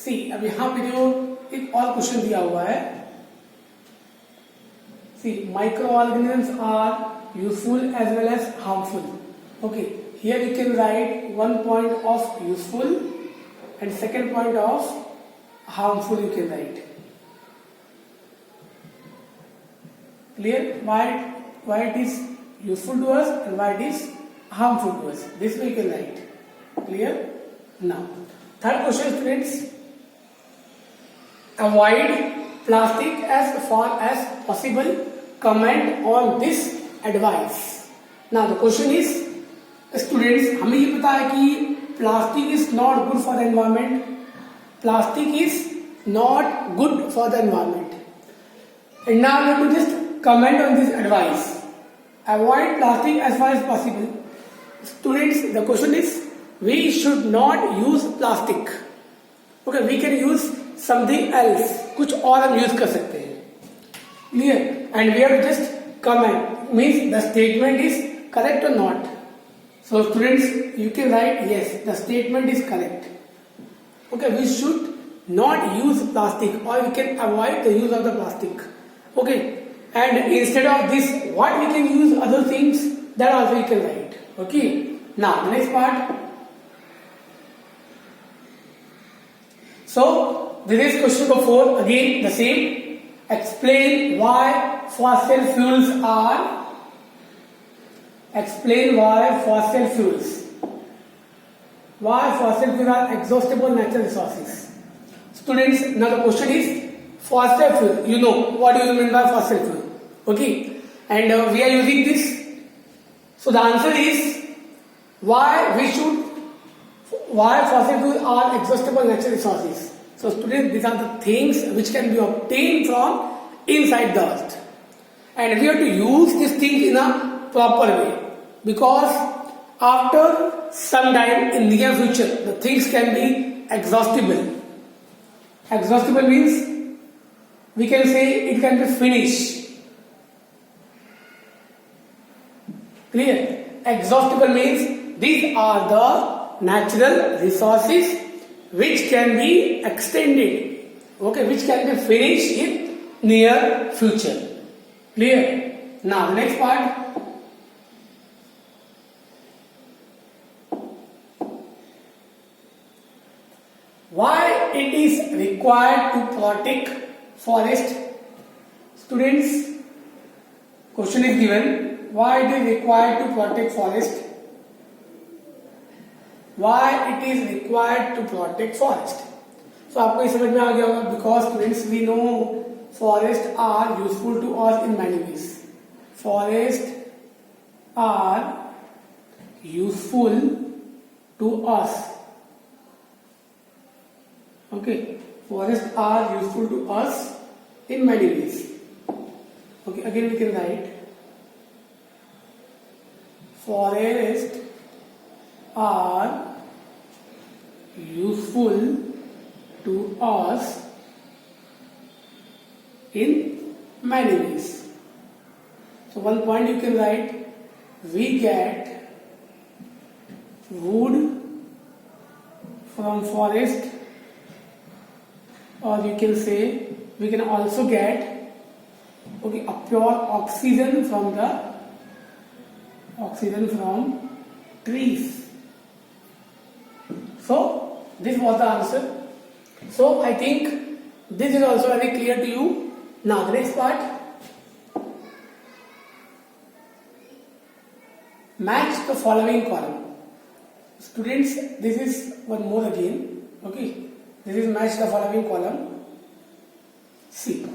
सी अब यहाँ पे जो एक और क्वेश्चन दिया हुआ है, see micro organisms are useful as well as harmful. Okay, here you can write one point of useful and second point of harmful you can write. Clear? Why it is useful to us and why it is harmful to us. This way you can write. Clear? Now, third question, students. Avoid plastic as far as possible. Comment on this advice. Now the question is, students, हमें ये पता है कि plastic is not good for the environment. Plastic is not good for the environment. And now we have to just comment on this advice. Avoid plastic as far as possible. Students, the question is, we should not use plastic. Okay, we can use something else. कुछ और हम use कर सकते हैं. Clear? And we have to just comment. Means the statement is correct or not. So students, you can write yes, the statement is correct. Okay, we should not use plastic or we can avoid the use of the plastic. Okay, and instead of this, what we can use other things, that also we can write. Okay, now the next part. So this is question number 4. Again the same. Explain why fossil fuels are. Explain why fossil fuels. Why fossil fuels are exhaustible natural resources. Students, now the question is fossil fuel. You know what do you mean by fossil fuel? Okay, and we are using this. So the answer is why fossil fuels are exhaustible natural resources. So students, these are the things which can be obtained from inside the earth, and we have to use these things in a proper way, because after some time in near future the things can be exhaustible. Exhaustible means we can say it can be finished. Clear? Exhaustible means these are the natural resources which can be extended. Okay, which can be finished in near future. Clear? Now the next part. Why it is required to protect forest? Students, question is given. Why it is required to protect forest? Why it is required to protect forest? So आपको ये समझ में आ गया होगा. Because students, we know forests are useful to us in many ways. Forests are useful to us. Okay, forests are useful to us in many ways. Okay, again we can write forests are useful to us in many ways. So one point you can write, we get wood from forest, or you can say we can also get a pure oxygen from trees. So this was the answer. So I think this is also very clear to you. Now the next part. Match the following column. Students, this is one more again. Okay, this is match the following column. See.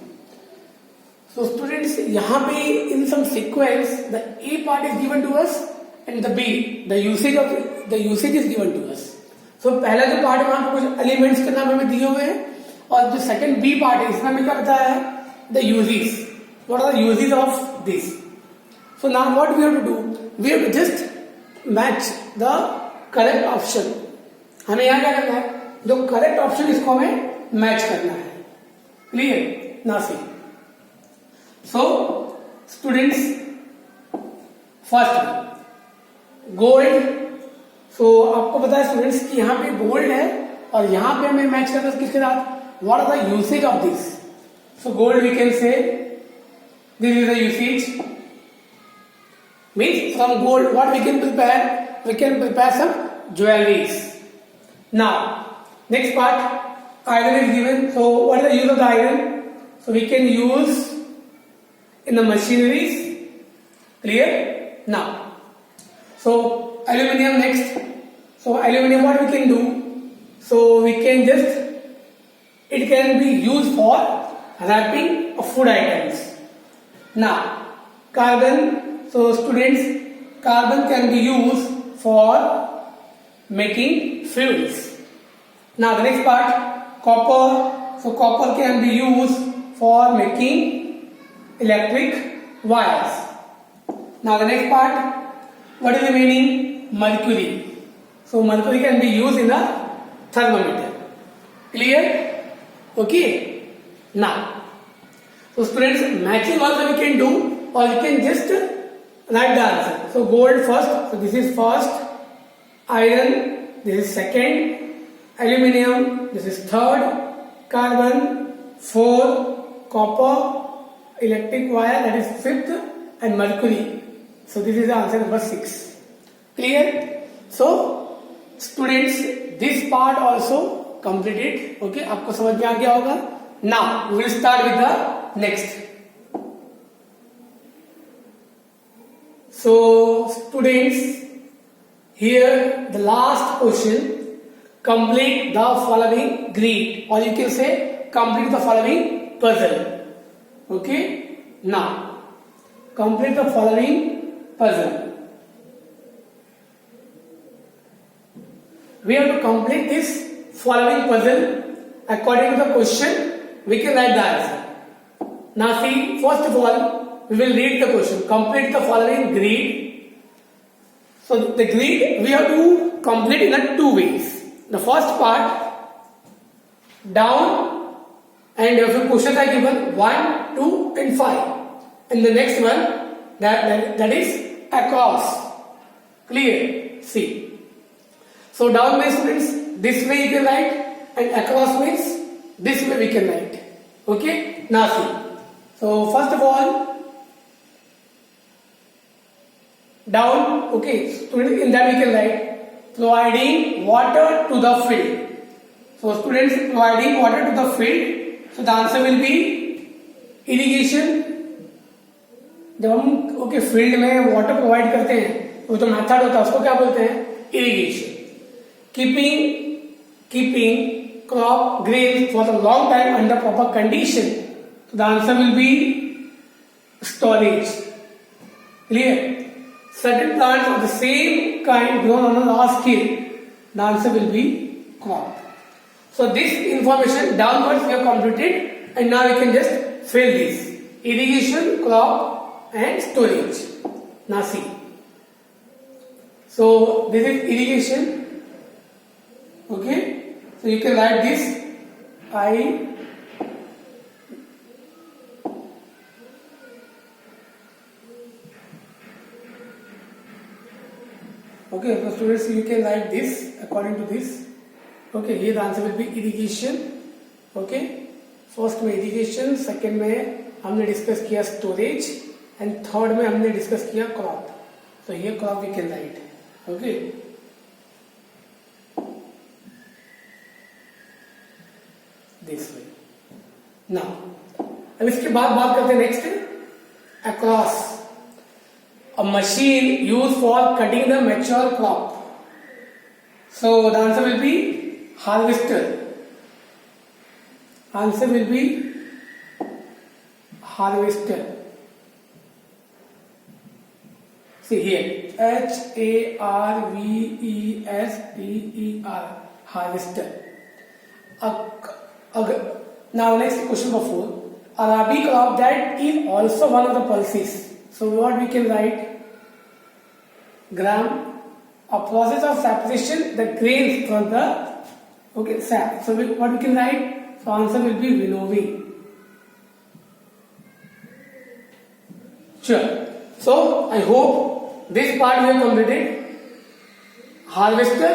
So students, यहाँ पे in some sequence the A part is given to us and the B, the usage is given to us. So पहला जो part है वहाँ पे कुछ elements के नाम हमें दिए हुए हैं, और जो सेकंड B पार्ट है इसमें हमें क्या बताया है, the uses. What are the uses of this? So now what we have to do? We have to just match the correct option. हमें यहाँ क्या करना है, जो करेक्ट ऑप्शन इसको हमें मैच करना है. क्लियर? ना see. So students, first gold. सो आपको पता है स्टूडेंट्स कि यहाँ पे गोल्ड है और यहाँ पे हमें मैच करना है किसके साथ, what are the usage of this. So gold we can say this is the usage. Means from gold what we can prepare? We can prepare some jewelries. Now next part, iron is given. So what is the use of the iron? So we can use in the machineries. Clear? Now so aluminum next. So aluminum what we can do? So we can just it can be used for wrapping of food items. Now carbon. So students, carbon can be used for making fuels. Now the next part, copper. So copper can be used for making electric wires. Now the next part, what is the meaning? Mercury. So mercury can be used in a thermometer. Clear? Okay. Now, so students, matching also we can do, or we can just write the answer. So gold first, so this is first, iron this is second, aluminum this is third, carbon 4, copper, electric wire that is fifth, and mercury. So this is the answer number 6. Clear? So students, this part also completed. Okay, आपको समझ में आ गया होगा. Now we will start with the next. So students, here the last question, complete the following grid, or you can say complete the following puzzle. Okay, now complete the following puzzle. We have to complete this following puzzle according to the question. We can write the answer. Now see, first of all we will read the question. Complete the following grid. So the grid we have to complete in 2 ways. The first part, down, and if questions are given 1, 2 and 5, and the next one that is across. Clear? See. So down means students this way you can write, and across means this way we can write. Okay? Now see. So first of all, down, okay, students, in that we can write providing water to the field. So students, providing water to the field, so the answer will be irrigation. जब हम okay field में water provide करते हैं तो जो method होता है उसको क्या बोलते हैं, irrigation. Keeping crop grain for the long time under proper condition, so the answer will be storage. Clear? Certain plants of the same kind grown on a large scale, the answer will be crop. So this information downwards we have completed, and now we can just fill this irrigation, crop and storage. Now see. So this is irrigation. Okay. So you can write this Okay, so students you can write this according to this. Okay, here the answer will be irrigation. Okay, first में irrigation, second में हमने discuss किया storage, and third में हमने discuss किया crop. तो ये crop we can write. Okay, this way. Now अब इसके बाद बात करते हैं next, across. A machine used for cutting the mature crop. So the answer will be harvester. Answer will be harvester. See here, Harvester. Harvester. Now next question number 4. A rabi crop that is also one of the pulses. So what we can write? Gram, a process of separation the grains from the sap. So what we can write? So answer will be winnowing. Sure. So I hope this part we have completed. Harvester,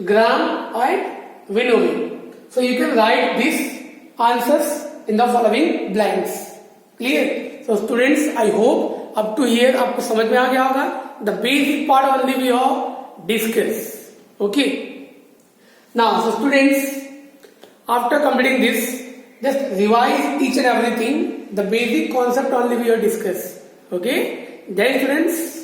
gram and winnowing. So you can write these answers in the following blanks. Clear? So students, I hope up to here आपको समझ में आ गया होगा. The basic part only we have discussed. Okay. Now, so students, after completing this, just revise each and everything. The basic concept only we have discussed. Okay. Then students,